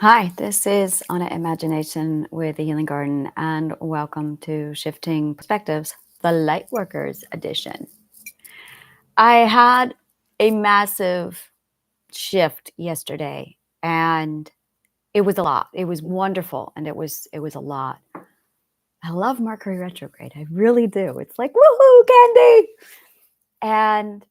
Hi, this is Anna Imagination with the Healing Garden, and welcome to Shifting Perspectives, the Lightworkers edition. I had a massive shift yesterday, and it was a lot. It was wonderful, and it was a lot. I love Mercury retrograde. I really do. It's like woohoo, candy. And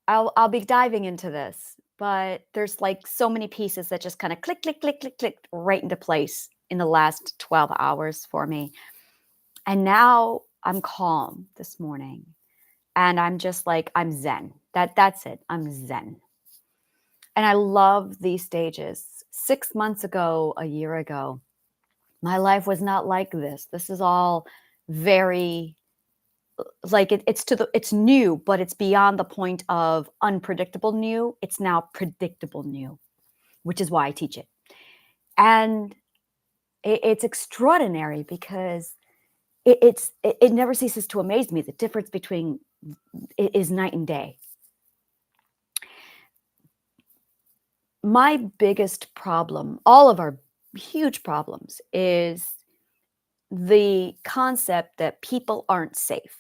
I'll be diving into this, but there's like so many pieces that just kind of click, click, click, click, click right into place in the last 12 hours for me. And now I'm calm this morning. And I'm just like, I'm zen. That's it. I'm zen. And I love these stages. 6 months ago, a year ago, my life was not like this. This is all very like it's new, but it's beyond the point of unpredictable new. It's now predictable new, which is why I teach it. And it's extraordinary because it never ceases to amaze me. The difference between it is night and day. My biggest problem, all of our huge problems, is the concept that people aren't safe.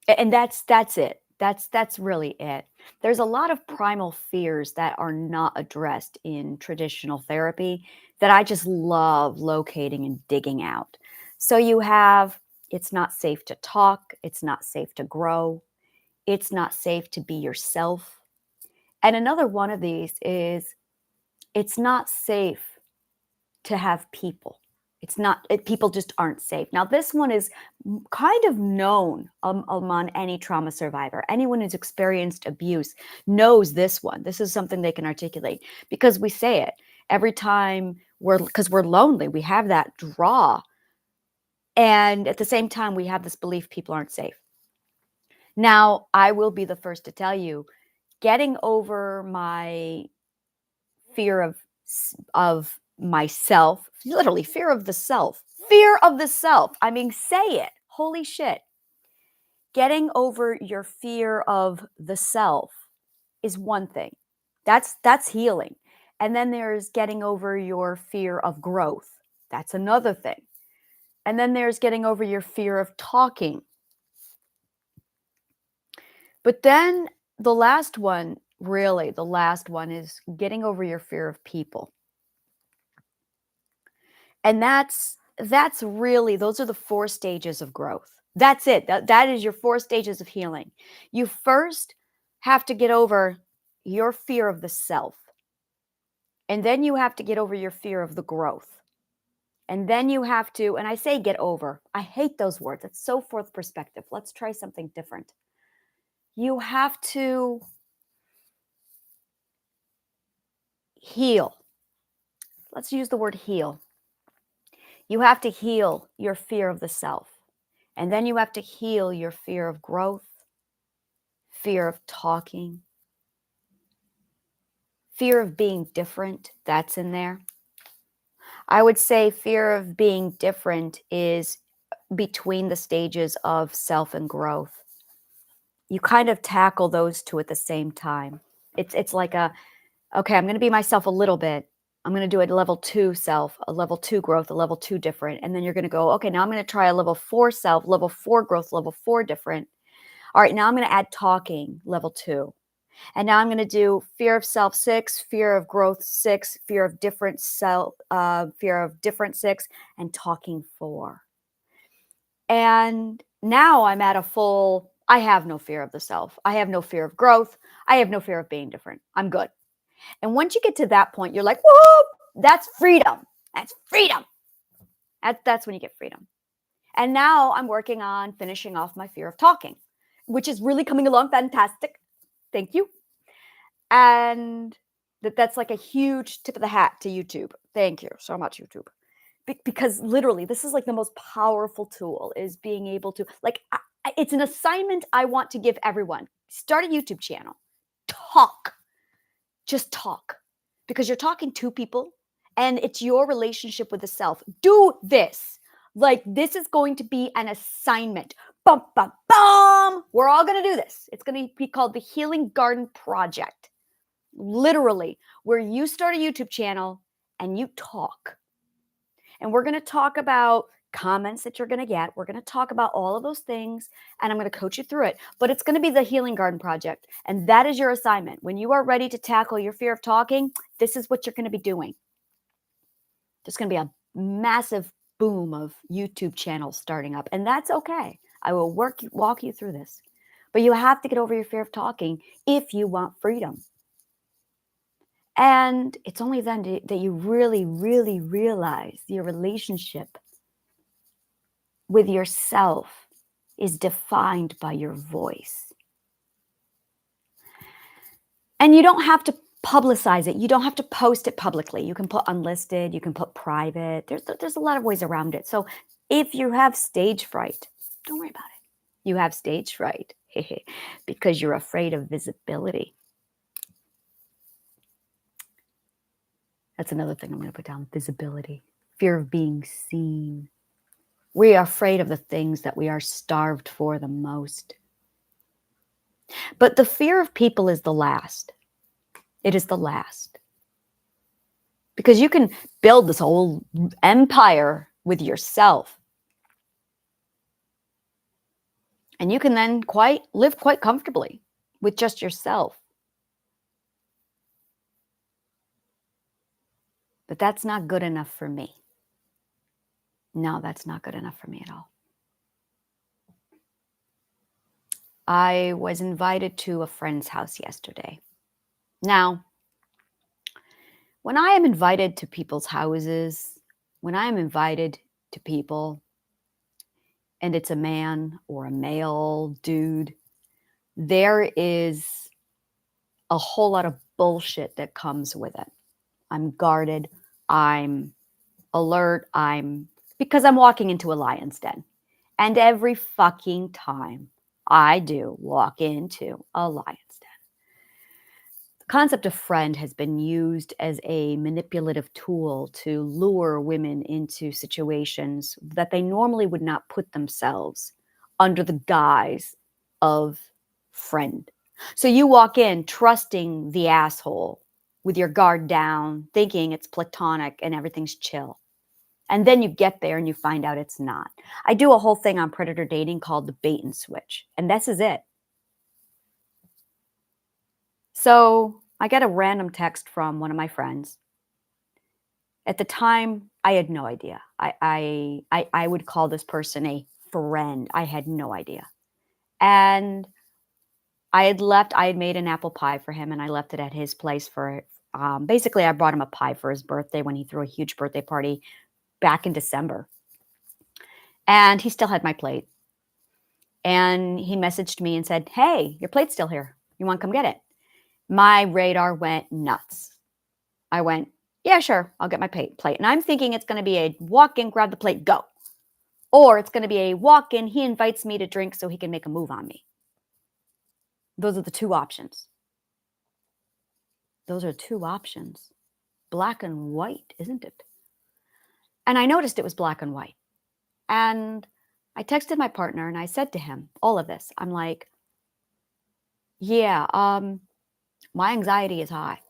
And that's it. That's really it. There's a lot of primal fears that are not addressed in traditional therapy that I just love locating and digging out. So you have it's not safe to talk, it's not safe to grow, it's not safe to be yourself. And another one of these is it's not safe to have people. It's not, people just aren't safe. Now, this one is kind of known among any trauma survivor. Anyone who's experienced abuse knows this one. This is something they can articulate because we say it every time because we're lonely. We have that draw. And at the same time, we have this belief people aren't safe. Now, I will be the first to tell you, getting over my fear of myself, literally fear of the self. Fear of the self. I mean, say it. Holy shit. Getting over your fear of the self is one thing. That's healing. And then there's getting over your fear of growth. That's another thing. And then there's getting over your fear of talking. But then the last one, really, the last one is getting over your fear of people. And that's really those are the 4 stages of growth. That's it. That is your 4 stages of healing. You first have to get over your fear of the self. And then you have to get over your fear of the growth. And then you have to, and I say get over. I hate those words. It's so 4th perspective. Let's try something different. You have to heal. Let's use the word heal. You have to heal your fear of the self. And then you have to heal your fear of growth, fear of talking, fear of being different. That's in there. I would say fear of being different is between the stages of self and growth. You kind of tackle those 2 at the same time. It's like okay, I'm going to be myself a little bit. I'm going to do a level 2 self, a level 2 growth, a level 2 different. And then you're going to go, okay, now I'm going to try a level 4 self, level 4 growth, level 4 different. All right, now I'm going to add talking, level 2. And now I'm going to do fear of self 6, fear of growth 6, fear of different 6, and talking 4. And now I'm at a full, I have no fear of the self. I have no fear of growth. I have no fear of being different. I'm good. And once you get to that point, you're like, whoa, that's freedom. That's freedom. That's when you get freedom. And now I'm working on finishing off my fear of talking, which is really coming along fantastic. Thank you. And that's like a huge tip of the hat to YouTube. Thank you so much, YouTube. Because literally, this is like the most powerful tool is being able to, like, it's an assignment I want to give everyone. Start a YouTube channel. Talk. Just talk. Because you're talking to people and it's your relationship with the self. Do this. Like, this is going to be an assignment. Bum, bum, bum. We're all going to do this. It's going to be called the Healing Garden Project. literally, where you start a YouTube channel and you talk. And we're going to talk about comments that you're going to get. We're going to talk about all of those things, and I'm going to coach you through it. But it's going to be the Healing Garden Project. And that is your assignment. When you are ready to tackle your fear of talking, this is what you're going to be doing. There's going to be a massive boom of YouTube channels starting up, and that's okay. I will walk you through this. But you have to get over your fear of talking if you want freedom. And it's only then that you really, really realize your relationship with yourself is defined by your voice. And you don't have to publicize it. You don't have to post it publicly. You can put unlisted, you can put private. There's a lot of ways around it. So if you have stage fright, don't worry about it. You have stage fright because you're afraid of visibility. That's another thing I'm going to put down, visibility, fear of being seen. We are afraid of the things that we are starved for the most. But the fear of people is the last. It is the last. Because you can build this whole empire with yourself. And you can then live quite comfortably with just yourself. But that's not good enough for me. No, that's not good enough for me at all. I was invited to a friend's house yesterday. Now, when I am invited to people's houses, when I am invited to people, and it's a man or a male dude, there is a whole lot of bullshit that comes with it. I'm guarded. I'm alert. Because I'm walking into a lion's den. And every fucking time I do walk into a lion's den, the concept of friend has been used as a manipulative tool to lure women into situations that they normally would not put themselves under the guise of friend. So you walk in trusting the asshole with your guard down, thinking it's platonic and everything's chill. And then you get there and you find out it's not. I do a whole thing on predator dating called the bait and switch. And this is it. So I get a random text from one of my friends. At the time, I had no idea. I would call this person a friend. I had no idea. And I had made an apple pie for him and I left it at his place for, basically I brought him a pie for his birthday when he threw a huge birthday party back in December. And he still had my plate. And he messaged me and said, "Hey, your plate's still here. You want to come get it?" My radar went nuts. I went, "Yeah, sure. I'll get my plate." And I'm thinking it's going to be a walk in, grab the plate, go. Or it's going to be a walk in, he invites me to drink so he can make a move on me. Those are the two options. Those are two options. Black and white, isn't it? And I noticed it was black and white. And I texted my partner and I said to him all of this. I'm like, yeah, my anxiety is high.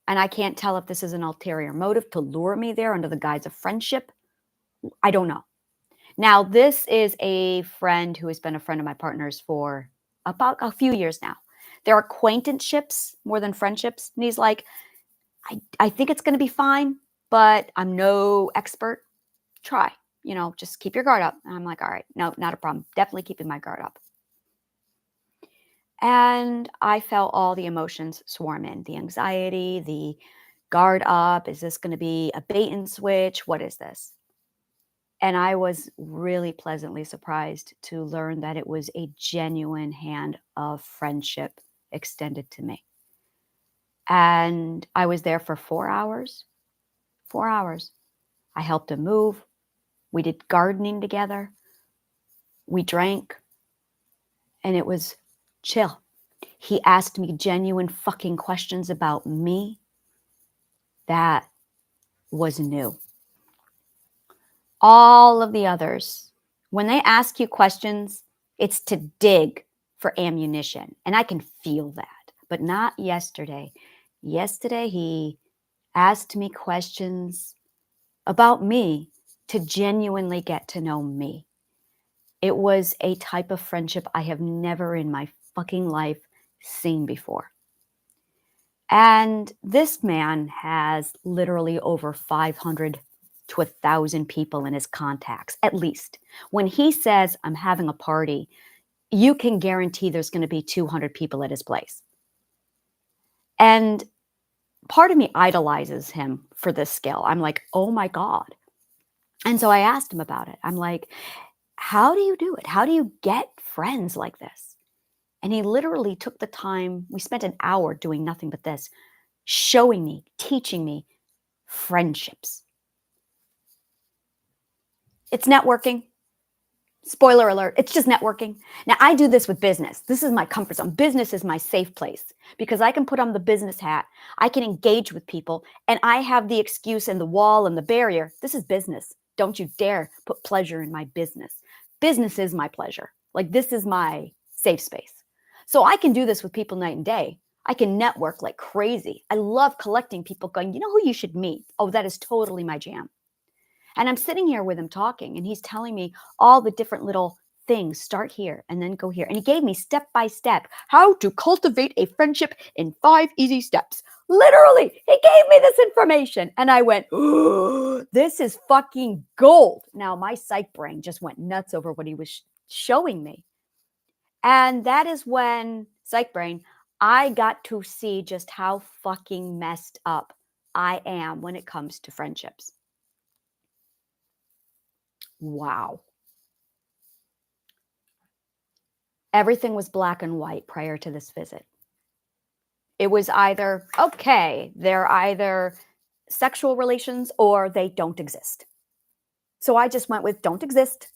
And I can't tell if this is an ulterior motive to lure me there under the guise of friendship. I don't know. Now, this is a friend who has been a friend of my partner's for about a few years now. They're acquaintanceships more than friendships. And he's like, I think it's going to be fine, but I'm no expert. Try, just keep your guard up. And I'm like, all right, no, not a problem. Definitely keeping my guard up. And I felt all the emotions swarm in, the anxiety, the guard up. Is this going to be a bait and switch? What is this? And I was really pleasantly surprised to learn that it was a genuine hand of friendship extended to me. And I was there for 4 hours. 4 hours. I helped him move. We did gardening together. We drank. And it was chill. He asked me genuine fucking questions about me. That was new. All of the others, when they ask you questions, it's to dig for ammunition. And I can feel that, but not yesterday. Yesterday, he asked me questions about me to genuinely get to know me. It was a type of friendship I have never in my fucking life seen before. And this man has literally over 500 to 1,000 people in his contacts, at least. When he says, I'm having a party, you can guarantee there's going to be 200 people at his place. And part of me idolizes him for this skill. I'm like, oh my God. And so I asked him about it. I'm like, how do you do it? How do you get friends like this? And he literally took the time. We spent an hour doing nothing but this, showing me, teaching me friendships. It's networking. Spoiler alert, it's just networking. Now, I do this with business. This is my comfort zone. Business is my safe place because I can put on the business hat. I can engage with people, and I have the excuse and the wall and the barrier. This is business. Don't you dare put pleasure in my business. Business is my pleasure. Like, this is my safe space. So I can do this with people night and day. I can network like crazy. I love collecting people going, you know who you should meet? Oh, that is totally my jam. And I'm sitting here with him talking, and he's telling me all the different little things. Start here and then go here. And he gave me step by step how to cultivate a friendship in 5 easy steps. Literally, he gave me this information. And I went, oh, this is fucking gold. Now, my psych brain just went nuts over what he was showing me. And that is when, psych brain, I got to see just how fucking messed up I am when it comes to friendships. Wow. Everything was black and white prior to this visit. It was either, okay, they're either sexual relations or they don't exist. So I just went with don't exist.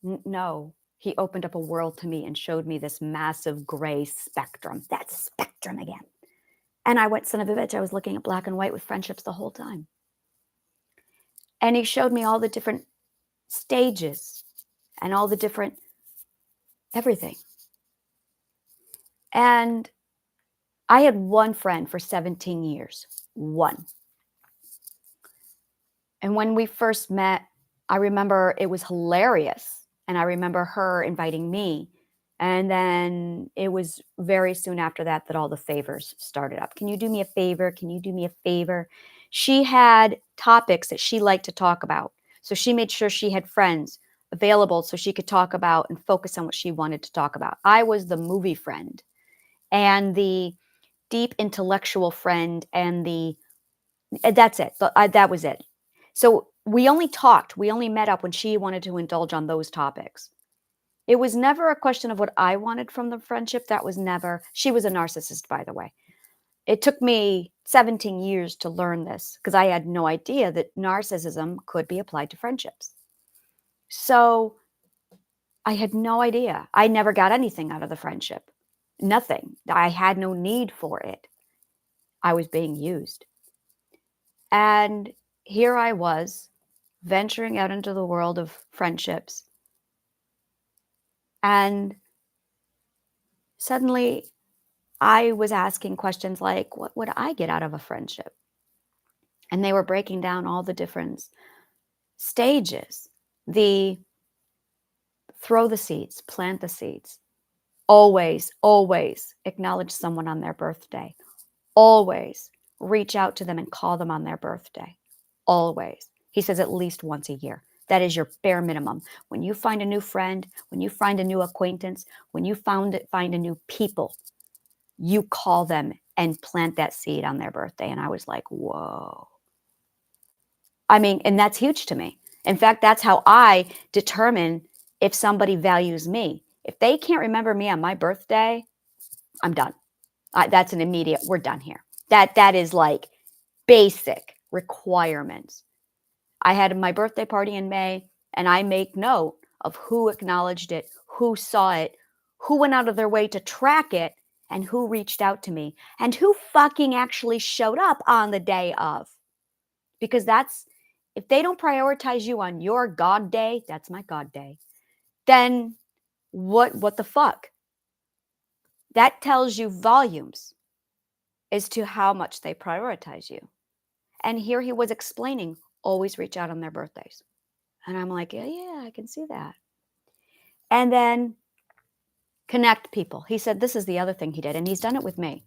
No, he opened up a world to me and showed me this massive gray spectrum. That spectrum again. And I went, son of a bitch, I was looking at black and white with friendships the whole time. And he showed me all the different stages and all the different everything. And I had one friend for 17 years. One. And when we first met, I remember it was hilarious. And I remember her inviting me. And then it was very soon after that that all the favors started up. Can you do me a favor? Can you do me a favor? She had topics that she liked to talk about. So she made sure she had friends available so she could talk about and focus on what she wanted to talk about. I was the movie friend and the deep intellectual friend and the that's it. That was it. So we only talked. We only met up when she wanted to indulge on those topics. It was never a question of what I wanted from the friendship. That was never. She was a narcissist, by the way. It took me 17 years to learn this because I had no idea that narcissism could be applied to friendships. So I had no idea. I never got anything out of the friendship. Nothing. I had no need for it. I was being used. And here I was venturing out into the world of friendships. And suddenly I was asking questions like, what would I get out of a friendship? And they were breaking down all the different stages. The throw the seeds, plant the seeds. Always, always acknowledge someone on their birthday. Always reach out to them and call them on their birthday. Always. He says at least once a year. That is your bare minimum. When you find a new friend, when you find a new acquaintance, when you find a new people, you call them and plant that seed on their birthday. And I was like, whoa. I mean, and that's huge to me. In fact, that's how I determine if somebody values me. If they can't remember me on my birthday, I'm done. That's an immediate, we're done here. That is like basic requirements. I had my birthday party in May, and I make note of who acknowledged it, who saw it, who went out of their way to track it, and who reached out to me, and who fucking actually showed up on the day of. Because that's, if they don't prioritize you on your God day, that's my God day, then what the fuck? That tells you volumes. as to how much they prioritize you. And here he was explaining, always reach out on their birthdays. And I'm like, yeah, yeah, I can see that. And then connect people. He said this is the other thing he did, and he's done it with me.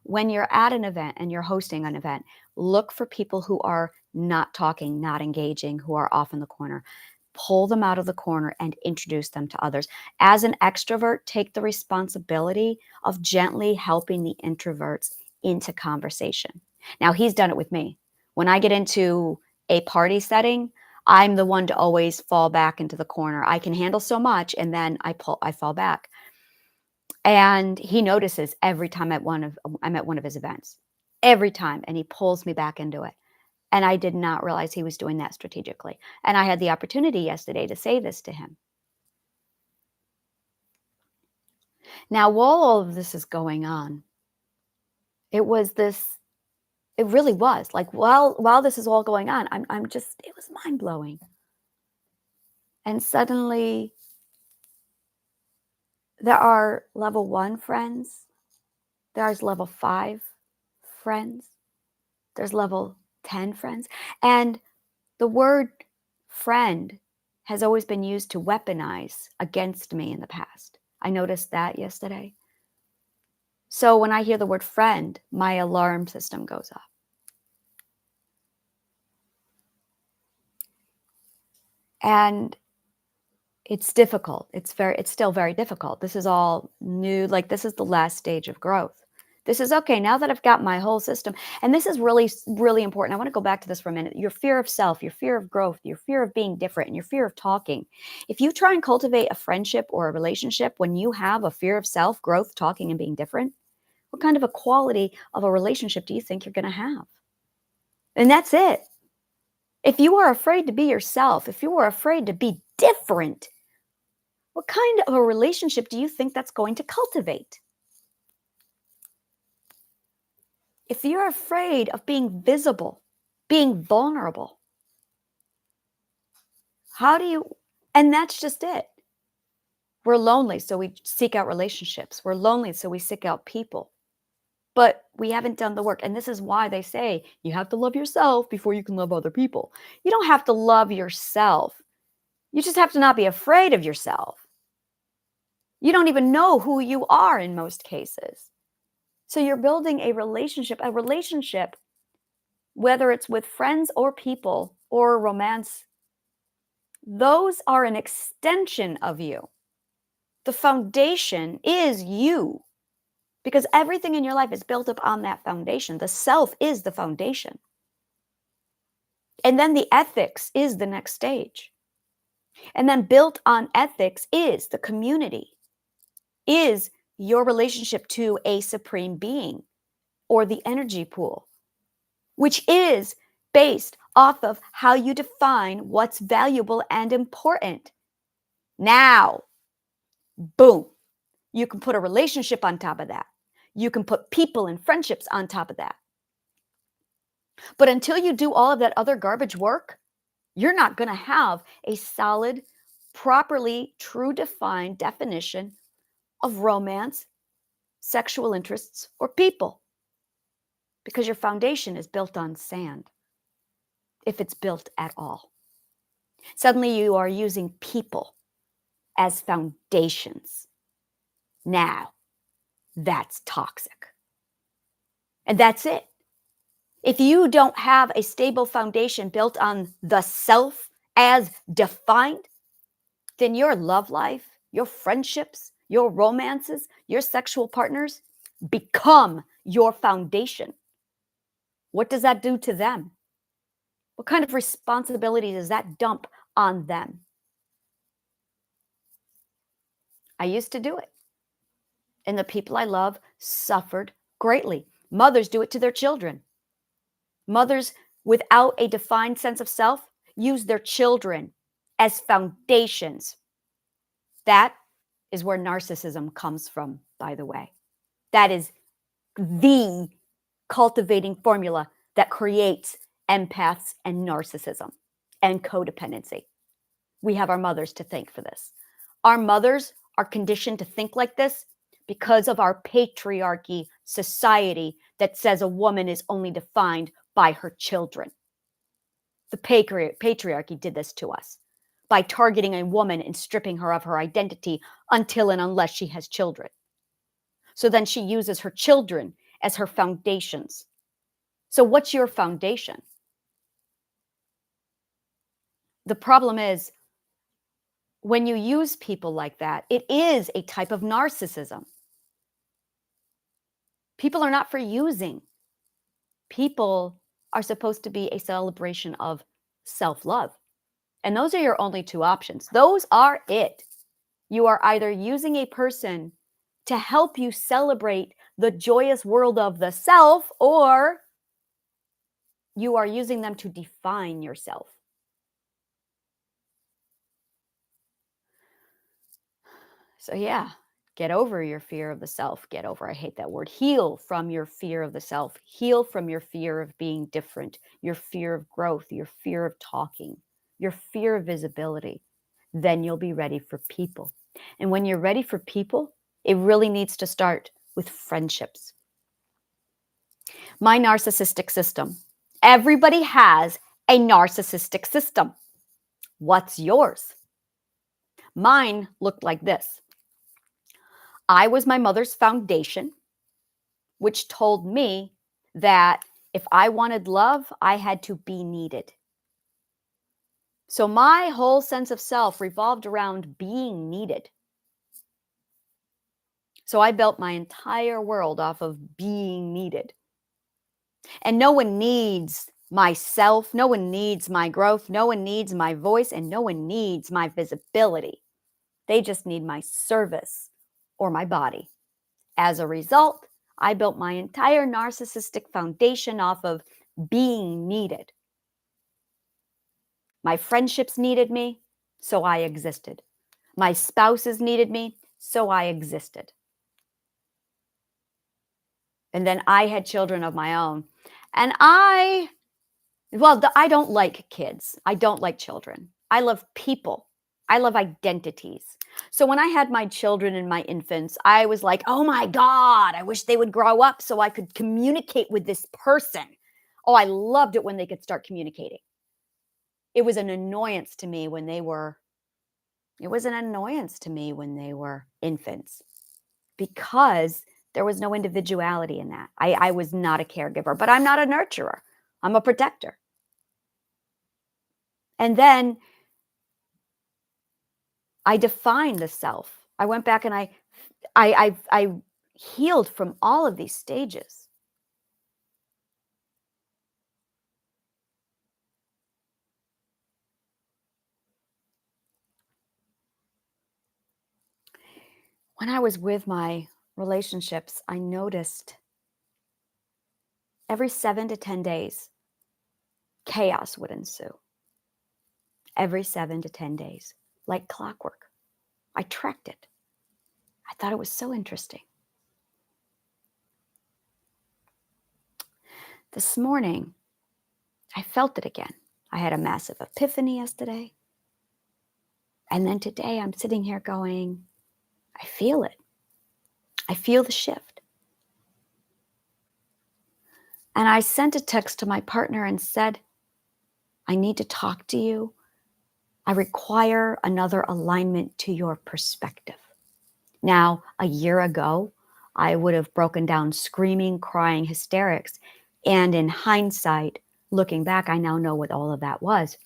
When you're at an event and you're hosting an event, look for people who are not talking, not engaging, who are off in the corner. Pull them out of the corner and introduce them to others. As an extrovert, take the responsibility of gently helping the introverts into conversation. Now, he's done it with me. When I get into a party setting, I'm the one to always fall back into the corner. I can handle so much and then I fall back. And he notices every time I'm at one of his events. Every time, and he pulls me back into it. And I did not realize he was doing that strategically. And I had the opportunity yesterday to say this to him. Now, while all of this is going on, it was this, it really was like while this is all going on, I'm just, it was mind blowing. And suddenly there are level 1 friends, there's level 5 friends, there's level 10 friends. And the word friend has always been used to weaponize against me in the past. I noticed that yesterday. So when I hear the word friend, my alarm system goes off. And it's difficult. It's still very difficult. This is all new. Like, this is the last stage of growth. This is okay. Now that I've got my whole system, and this is really, really important. I want to go back to this for a minute. Your fear of self, your fear of growth, your fear of being different, and your fear of talking. If you try and cultivate a friendship or a relationship when you have a fear of self, growth, talking, and being different, what kind of a quality of a relationship do you think you're going to have? And that's it. If you are afraid to be yourself, if you are afraid to be different, what kind of a relationship do you think that's going to cultivate? If you're afraid of being visible, being vulnerable, how do you, and that's just it. We're lonely, so we seek out relationships. We're lonely, so we seek out people. But we haven't done the work. And this is why they say you have to love yourself before you can love other people. You don't have to love yourself. You just have to not be afraid of yourself. You don't even know who you are in most cases. So you're building a relationship, whether it's with friends or people or romance, those are an extension of you. The foundation is you, because everything in your life is built up on that foundation. The self is the foundation. And then the ethics is the next stage. And then built on ethics is the community, is your relationship to a supreme being or the energy pool, which is based off of how you define what's valuable and important. Now, boom, you can put a relationship on top of that. You can put people and friendships on top of that. But until you do all of that other garbage work, you're not going to have a solid, properly true defined definition of romance, sexual interests, or people, because your foundation is built on sand, if it's built at all. Suddenly you are using people as foundations. Now, that's toxic. And that's it. If you don't have a stable foundation built on the self as defined, then your love life, your friendships, your romances, your sexual partners become your foundation. What does that do to them? What kind of responsibility does that dump on them? I used to do it, and the people I love suffered greatly. Mothers do it to their children. Mothers without a defined sense of self use their children as foundations. That is where narcissism comes from, by the way. That is the cultivating formula that creates empaths and narcissism and codependency. We have our mothers to thank for this. Our mothers are conditioned to think like this because of our patriarchy society that says a woman is only defined by her children. The patriarchy did this to us by targeting a woman and stripping her of her identity until and unless she has children. So then she uses her children as her foundations. So what's your foundation? The problem is when you use people like that, it is a type of narcissism. People are not for using. People are supposed to be a celebration of self-love. And those are your only two options. Those are it. You are either using a person to help you celebrate the joyous world of the self, or you are using them to define yourself. So yeah, get over your fear of the self. Get over, I hate that word. Heal from your fear of the self. Heal from your fear of being different, your fear of growth, your fear of talking, your fear of visibility. Then you'll be ready for people. And when you're ready for people, it really needs to start with friendships. My narcissistic system. Everybody has a narcissistic system. What's yours? Mine looked like this. I was my mother's foundation, which told me that if I wanted love, I had to be needed. So my whole sense of self revolved around being needed. So I built my entire world off of being needed. And no one needs myself. No one needs my growth. No one needs my voice. And no one needs my visibility. They just need my service or my body. As a result, I built my entire narcissistic foundation off of being needed. My friendships needed me, so I existed. My spouses needed me, so I existed. And then I had children of my own. And I don't like kids. I don't like children. I love people. I love identities. So when I had my children and my infants, I was like, oh my God, I wish they would grow up so I could communicate with this person. Oh, I loved it when they could start communicating. It was an annoyance to me when they were infants, because there was no individuality in that. I was not a caregiver, but I'm not a nurturer. I'm a protector. And then I defined the self. I went back and I healed from all of these stages. When I was with my relationships, I noticed every 7 to 10 days, chaos would ensue. Every 7 to 10 days, like clockwork. I tracked it. I thought it was so interesting. This morning, I felt it again. I had a massive epiphany yesterday. And then today I'm sitting here going, I feel it. I feel the shift. And I sent a text to my partner and said, I need to talk to you. I require another alignment to your perspective. Now, a year ago, I would have broken down screaming, crying, hysterics. And in hindsight, looking back, I now know what all of that was.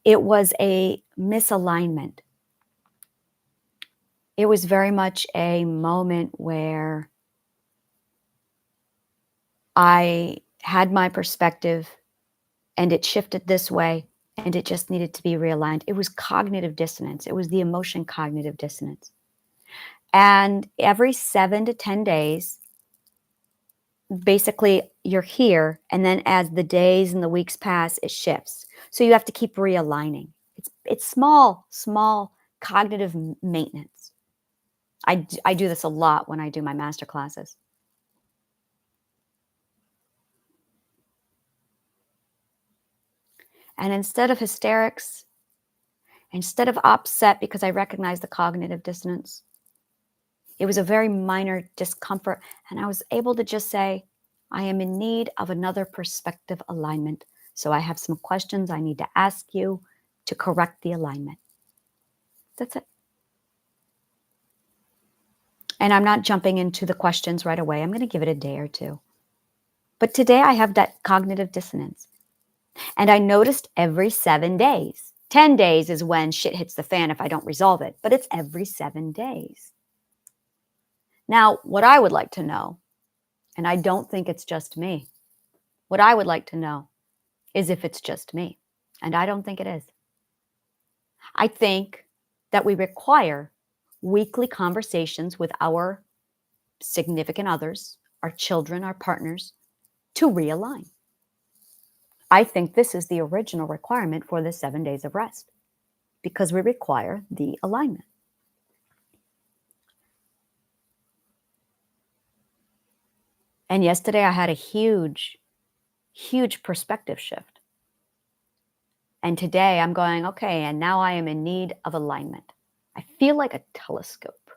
It was a misalignment. It was very much a moment where I had my perspective and it shifted this way and it just needed to be realigned. It was cognitive dissonance. It was the emotion cognitive dissonance. And every 7 to 10 days, basically you're here, and then as the days and the weeks pass, it shifts. So you have to keep realigning. It's small cognitive maintenance. I do this a lot when I do my master classes. And instead of hysterics, instead of upset because I recognize the cognitive dissonance, it was a very minor discomfort. And I was able to just say, I am in need of another perspective alignment. So I have some questions I need to ask you to correct the alignment. That's it. And I'm not jumping into the questions right away. I'm going to give it a day or two. But today I have that cognitive dissonance. And I noticed every 7 days. 10 days is when shit hits the fan if I don't resolve it, but it's every 7 days. Now, what I would like to know, and I don't think it's just me, what I would like to know is if it's just me. And I don't think it is. I think that we require weekly conversations with our significant others, our children, our partners, to realign. I think this is the original requirement for the 7 days of rest because we require the alignment. And yesterday I had a huge, huge perspective shift. And today I'm going, okay, and now I am in need of alignment. I feel like a telescope.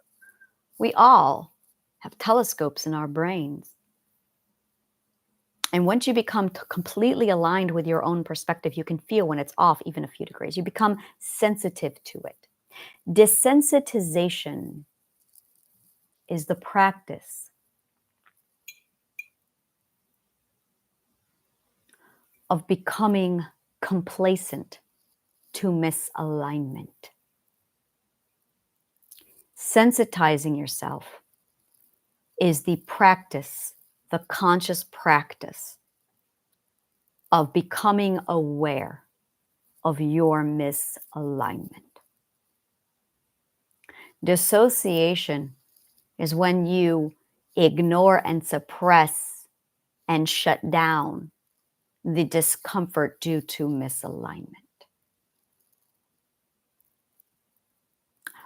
We all have telescopes in our brains. And once you become completely aligned with your own perspective, you can feel when it's off even a few degrees. You become sensitive to it. Desensitization is the practice of becoming complacent to misalignment. Sensitizing yourself is the practice, the conscious practice of becoming aware of your misalignment. Dissociation is when you ignore and suppress and shut down the discomfort due to misalignment.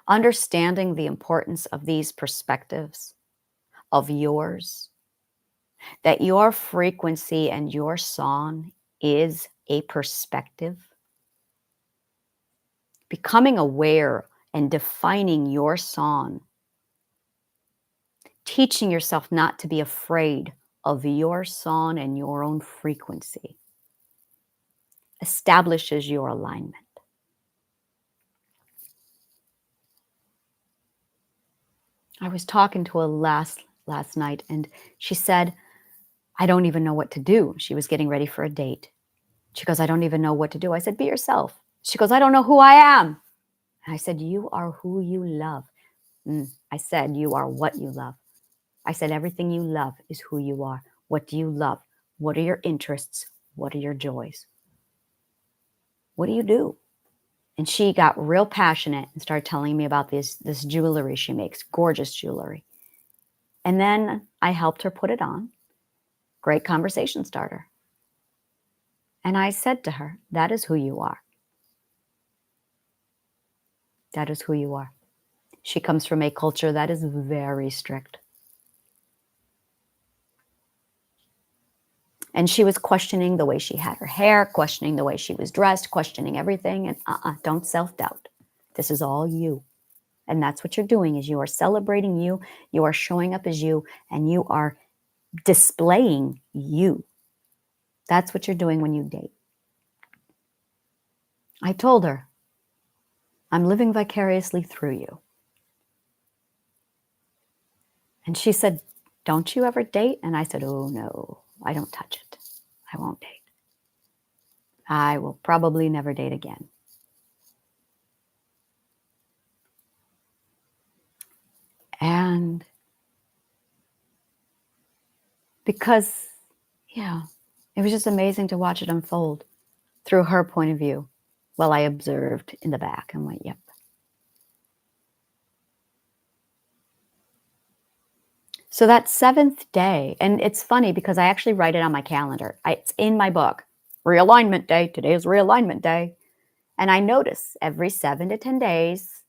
Understanding the importance of these perspectives of yours, that your frequency and your song is a perspective. Becoming aware and defining your song, teaching yourself not to be afraid of your song and your own frequency, establishes your alignment. I was talking to a last night and she said, I don't even know what to do. She was getting ready for a date. She goes, I don't even know what to do. I said, be yourself. She goes, I don't know who I am. And I said, you are who you love. I said, you are what you love. I said, everything you love is who you are. What do you love? What are your interests? What are your joys? What do you do? And she got real passionate and started telling me about this jewelry she makes, gorgeous jewelry. And then I helped her put it on. Great conversation starter. And I said to her, that is who you are. That is who you are. She comes from a culture that is very strict. And she was questioning the way she had her hair, questioning the way she was dressed, questioning everything. And don't self-doubt. This is all you. And that's what you're doing is you are celebrating you. You are showing up as you and you are displaying you. That's what you're doing when you date. I told her, I'm living vicariously through you. And she said, don't you ever date? And I said, oh no, I don't touch it. I won't date. I will probably never date again. And because, it was just amazing to watch it unfold through her point of view while I observed in the back and went, yep. So that 7th day, and it's funny because I actually write it on my calendar. It's in my book. Realignment day. Today is realignment day. And I notice every 7 to 10 days,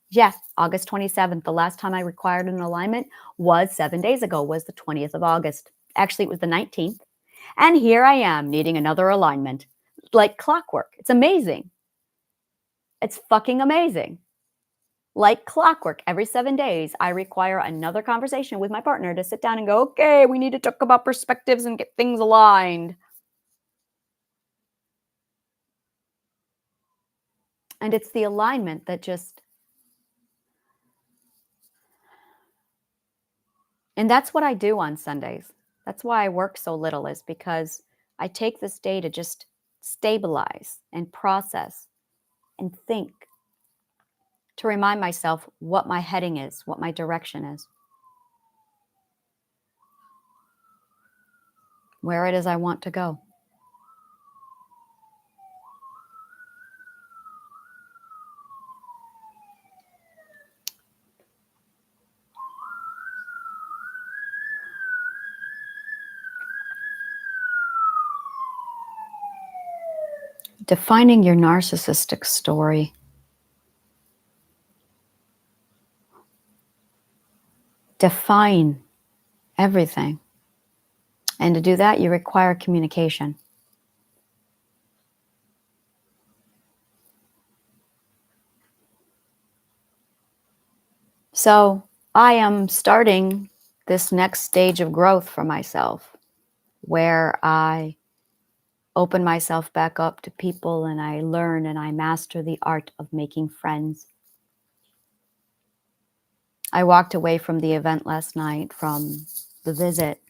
August 27th, the last time I required an alignment was 7 days ago, was the 20th of August. Actually, it was the 19th. And here I am needing another alignment, like clockwork. It's amazing. It's fucking amazing. Like clockwork, every 7 days, I require another conversation with my partner to sit down and go, "Okay, we need to talk about perspectives and get things aligned." And it's the alignment that just and that's what I do on Sundays. That's why I work so little is because I take this day to just stabilize and process and think, to remind myself what my heading is, what my direction is, where it is I want to go. Defining your narcissistic story. Define everything. And to do that, you require communication. So I am starting this next stage of growth for myself where I open myself back up to people and I learn and I master the art of making friends. I walked away from the event last night, from the visit,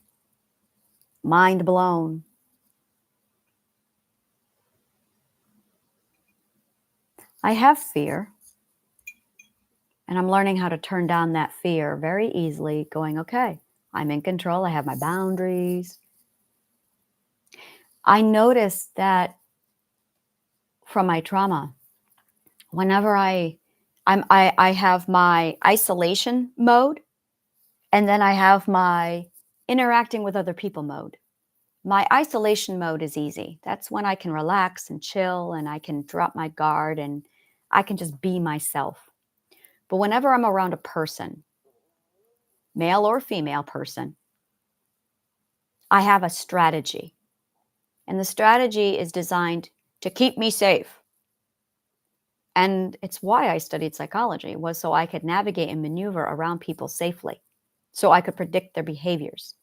mind blown. I have fear, and I'm learning how to turn down that fear very easily, going, okay, I'm in control. I have my boundaries. I noticed that from my trauma, whenever I have my isolation mode, and then I have my interacting with other people mode. My isolation mode is easy. That's when I can relax and chill and I can drop my guard and I can just be myself. But whenever I'm around a person, male or female person, I have a strategy. And the strategy is designed to keep me safe. And it's why I studied psychology, was so I could navigate and maneuver around people safely, so I could predict their behaviors.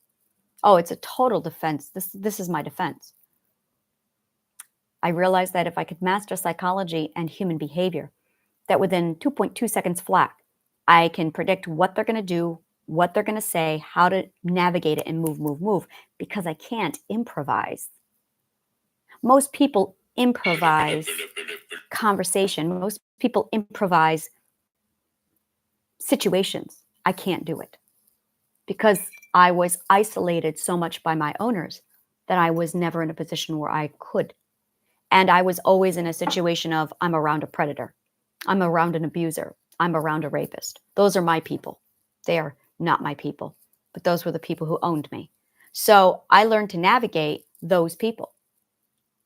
Oh, it's a total defense. This is my defense. I realized that if I could master psychology and human behavior, that within 2.2 seconds flat, I can predict what they're going to do, what they're going to say, how to navigate it and move, because I can't improvise. Most people improvise conversation. Most people improvise situations. I can't do it because I was isolated so much by my owners that I was never in a position where I could. And I was always in a situation of I'm around a predator, I'm around an abuser, I'm around a rapist. Those are my people. They are not my people, but those were the people who owned me. So I learned to navigate those people,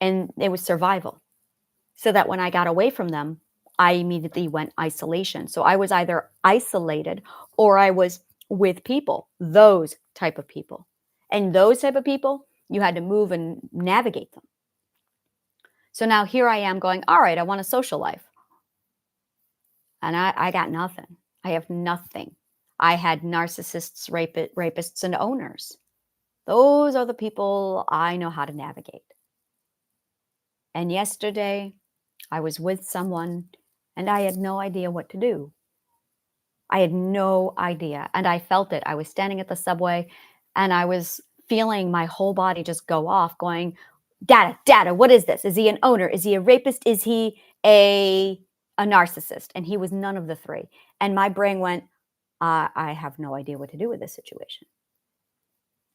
and it was survival. So that when I got away from them, I immediately went isolation. So I was either isolated or I was with people, those type of people. And those type of people, you had to move and navigate them. So now here I am going, all right, I want a social life. And I got nothing. I have nothing. I had narcissists, rapists, and owners. Those are the people I know how to navigate. And yesterday, I was with someone and I had no idea what to do. I had no idea. And I felt it. I was standing at the subway and I was feeling my whole body just go off, going, data, what is this? Is he an owner? Is he a rapist? Is he a narcissist? And he was none of the three. And my brain went, I have no idea what to do with this situation.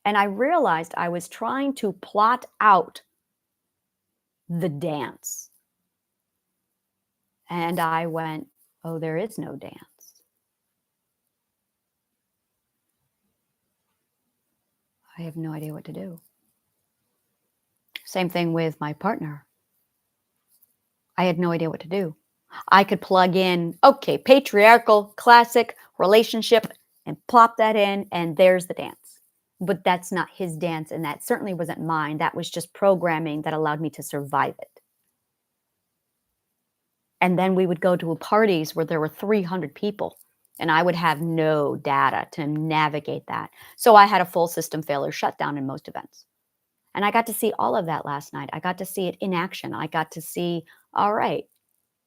And I realized I was trying to plot out the dance. And I went, oh, there is no dance. I have no idea what to do. Same thing with my partner. I had no idea what to do. I could plug in, okay, patriarchal, classic relationship, and plop that in, and there's the dance. But that's not his dance, and that certainly wasn't mine. That was just programming that allowed me to survive it. And then we would go to parties where there were 300 people, and I would have no data to navigate that. So I had a full system failure shutdown in most events. And I got to see all of that last night. I got to see it in action. I got to see, all right,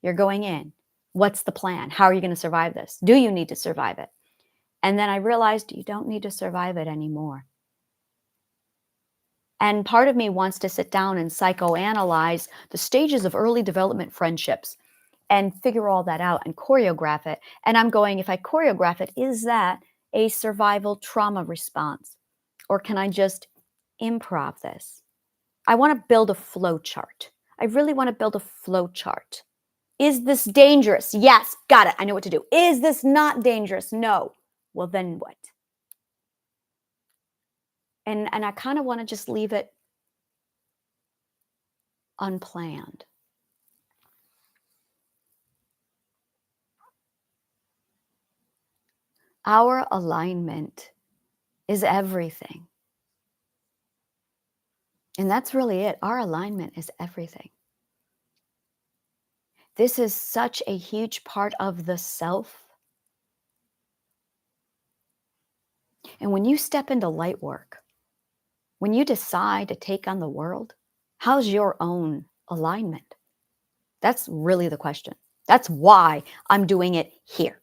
you're going in. What's the plan? How are you going to survive this? Do you need to survive it? And then I realized you don't need to survive it anymore. And part of me wants to sit down and psychoanalyze the stages of early development friendships and figure all that out and choreograph it. And I'm going, if I choreograph it, is that a survival trauma response? Or can I just improv this? I want to build a flow chart. I really want to build a flow chart. Is this dangerous? Yes, got it. I know what to do. Is this not dangerous? No. Well, then what? And I kind of want to just leave it unplanned. Our alignment is everything. And that's really it. Our alignment is everything. This is such a huge part of the self. And when you step into light work, when you decide to take on the world, how's your own alignment? That's really the question. That's why I'm doing it here.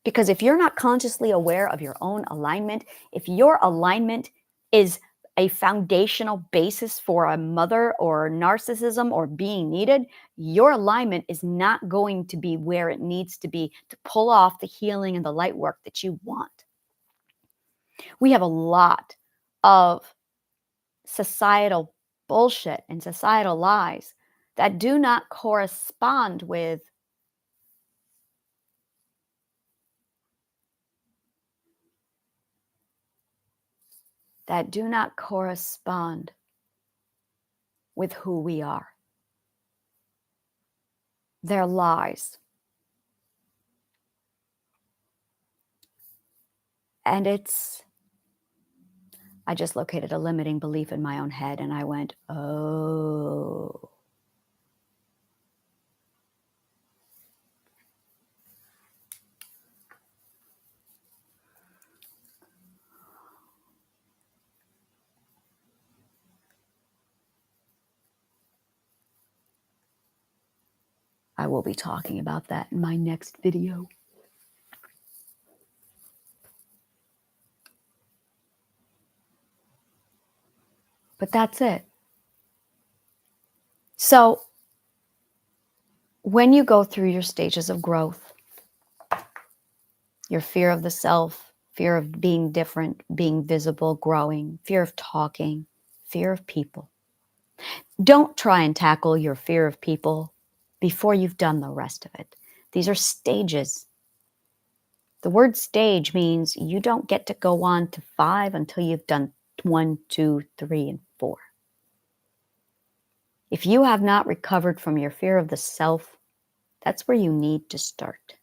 Because if you're not consciously aware of your own alignment, if your alignment is a foundational basis for a mother or narcissism or being needed, your alignment is not going to be where it needs to be to pull off the healing and the light work that you want. We have a lot of societal bullshit and societal lies that do not correspond with who we are. They're lies. And I just located a limiting belief in my own head and I went, oh. I will be talking about that in my next video. But that's it. So when you go through your stages of growth, your fear of the self, fear of being different, being visible, growing, fear of talking, fear of people, don't try and tackle your fear of people before you've done the rest of it. These are stages. The word stage means you don't get to go on to 5 until you've done 1, 2, 3, and 4. If you have not recovered from your fear of the self, that's where you need to start.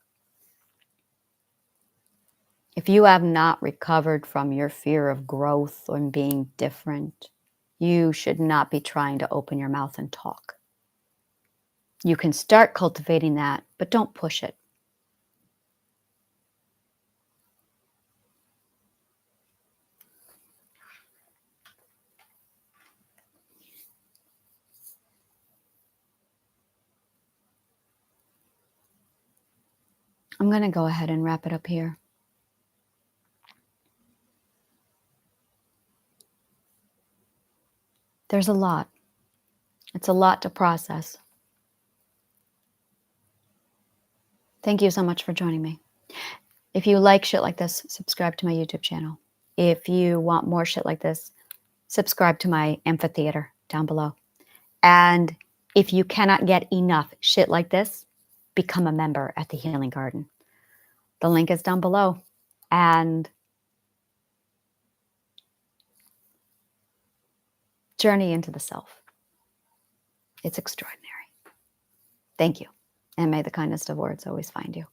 If you have not recovered from your fear of growth or being different, you should not be trying to open your mouth and talk. You can start cultivating that, but don't push it. I'm going to go ahead and wrap it up here. There's a lot. It's a lot to process. Thank you so much for joining me. If you like shit like this, subscribe to my YouTube channel. If you want more shit like this, subscribe to my amphitheater down below. And if you cannot get enough shit like this, become a member at the Healing Garden. The link is down below. And journey into the self. It's extraordinary. Thank you. And may the kindest of words always find you.